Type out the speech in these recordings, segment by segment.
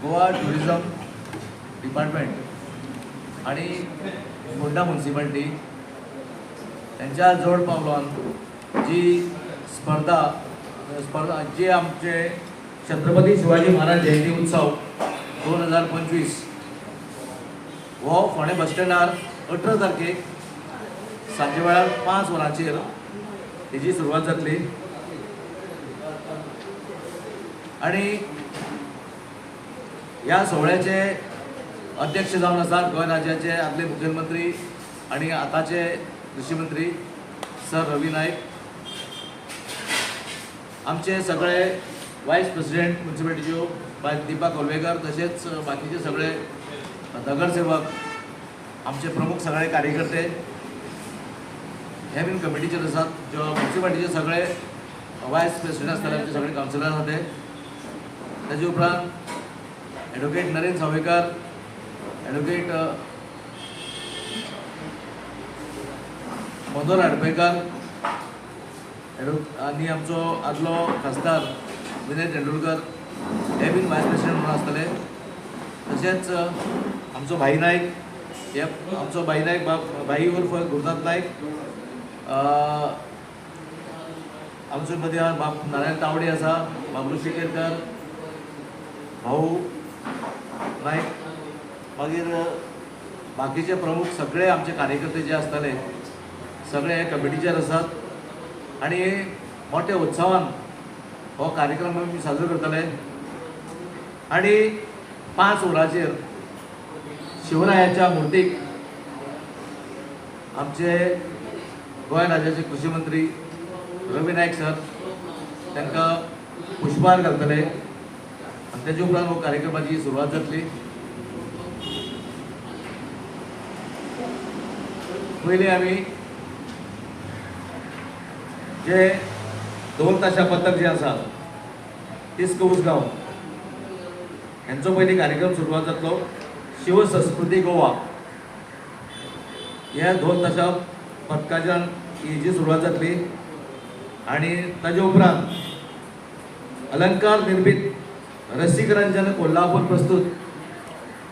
Goa tourism department आणि Phonda municipality यांच्या जोड पावलान जी स्पर्धा जे आमचे छत्रपती शिवाजी महाराज जयंती उत्सव 2025 हो फोंडे बस स्टँडार 18 तारखेक सांजे वेळार 5 वरांचेर हेची सुरवात जातली आणि ह्या सोहळ्याचे अध्यक्ष जावन आसात गोंय राज्याचे आदले मुखेलमंत्री आणि आताचे कृषी मंत्री सर रवी नाईक, आमचे सगळे वायस प्रेसिडेंट म्युनिसिपालिटीच्यो बाय दीपा कोलवेकर, तसेच बाकीचे सगळे नगरसेवक, आमचे प्रमुख सगळे कार्यकर्ते हे बीन कमिटीचेर आसात, जो म्युनिसिपालिटीचे सगळे वायस प्रेसिडेंट आसताले आमचे सगळे कावन्सिलर आसा ते, ताजे उपरांत ॲडव्होकेट नरेंद्र सावयकर, ॲडव्होकेट मधुर हडपयकर आणि आमचो आदलो खासदार विनय तेंडुलकर हे बीन वायस प्रेसिडेंट म्हणून आसतले, तशेंच आमचो भाई नाईक, हे आमचो भाई नाईक भाई उर्फ गुरुनाथ नाईक, आमचे मदीं बाब नारायण तावडे आसा, बाबू शिकेरकर, भाऊ नाईक, मागीर बाकीचे प्रमुख सगळे आमचे कार्यकर्ते जे आसतले सगळे हे कमिटीचेर आसात आणि मोठ्या उत्सवान हो कार्यक्रम आमी साजरो करतले आणि 5 वरांचेर शिवरायाच्या मुर्तीक आमचे गोंय राज्याचे कृषी मंत्री रवी नाईक सर तांकां पुष्पहार घालतले आणि तेजे उपरांत हो कार्यक्रमाची सुरवात जातली। पयलीं आमी जे ढोल ताशा पथक जे आसा तिस्क उसगांव हांचो पयलीं कार्यक्रम सुरवात जातलो। शिवसंस्कृती गोवा ह्या ढोल ताशा पथकाच्यान हेची सुरवात जातली आणि ताजे उपरांत अलंकार निर्मित रसिकरंजन कोल्हापूर प्रस्तुत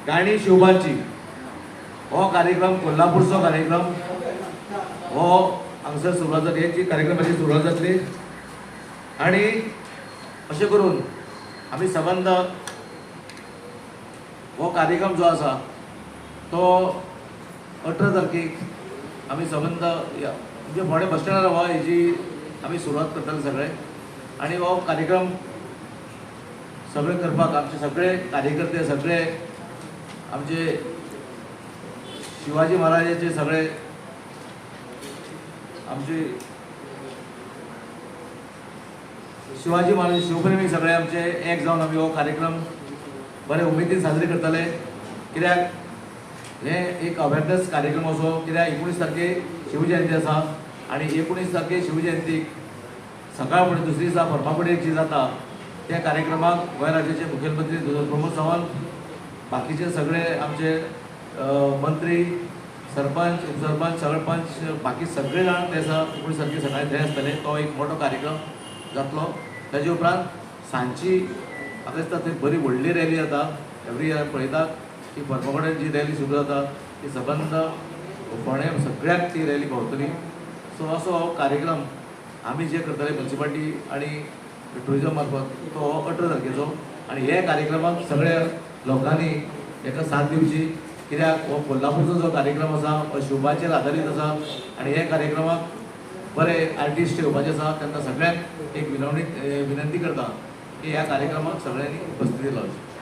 गाणी शिवबाची हो कार्यक्रम कोल्हापूरचो कार्यक्रम हो हांगसर सुरवात जातली, हेची कार्यक्रमाची सुरवात जातली आणि अशें करून आमी सबंद हो कार्यक्रम जो आसा तो 18 तारखेक आमी सबंद म्हणजे फोंडे बस स्टँडार हो हेची आमी सुरवात करतले सगळे आणि हो कार्यक्रम सगळे करपाक आमचे सगळे कार्यकर्ते, सगळे आमचे शिवाजी महाराजाचे सगळे आमचे शिवाजी महाराज शिवप्रेमी सगळे आमचे एक जावन आमी हो कार्यक्रम बरे उमेदीन साजरे करतले, कित्याक हे एक अवेरनेस कार्यक्रम असो, कित्याक 19 तारखेक शिवजयंती आसा आणि 19 तारखेक शिवजयंतीक सकाळ फुडें दुसरे दिसा फर्मागुडयेक जी जाता त्या कार्यक्रमाक गोंय राज्याचे मुखेलमंत्री प्रमोद सावंत, बाकीचे सगळे आमचे मंत्री, सरपंच, उपसरपंच, सरपंच, बाकी सगळे जाण ते दिसा 19 तारखेक सकाळी थंय आसतले। तो एक मोठो कार्यक्रम जातलो। ताजे उपरांत सांजची म्हाका दिसता थंय बरी व्हडली रॅली जाता, एवरी इयर पळयतात की फर्मागुडयेर जी रॅली सुरू जाता ती सबंद फोंडे सगळ्याक ती रॅली पावतली। सो असो हो कार्यक्रम आमी जे करतले म्युनिसिपालिटी आणि टुरिझम मार्फत तो 18 तारखेचो आणि हे कार्यक्रमाक सगळ्या लोकांनी एका साथ दिवची, कित्याक हो कोल्हापूरचो जो कार्यक्रम आसा हो शिवबाचेर आदारीत आसा आणि हे कार्यक्रमाक बरे आर्टिस्ट येवपाचे आसा। तांकां सगळ्यांक एक विनंती करता की ह्या कार्यक्रमाक सगळ्यांनी उपस्थिती लावची।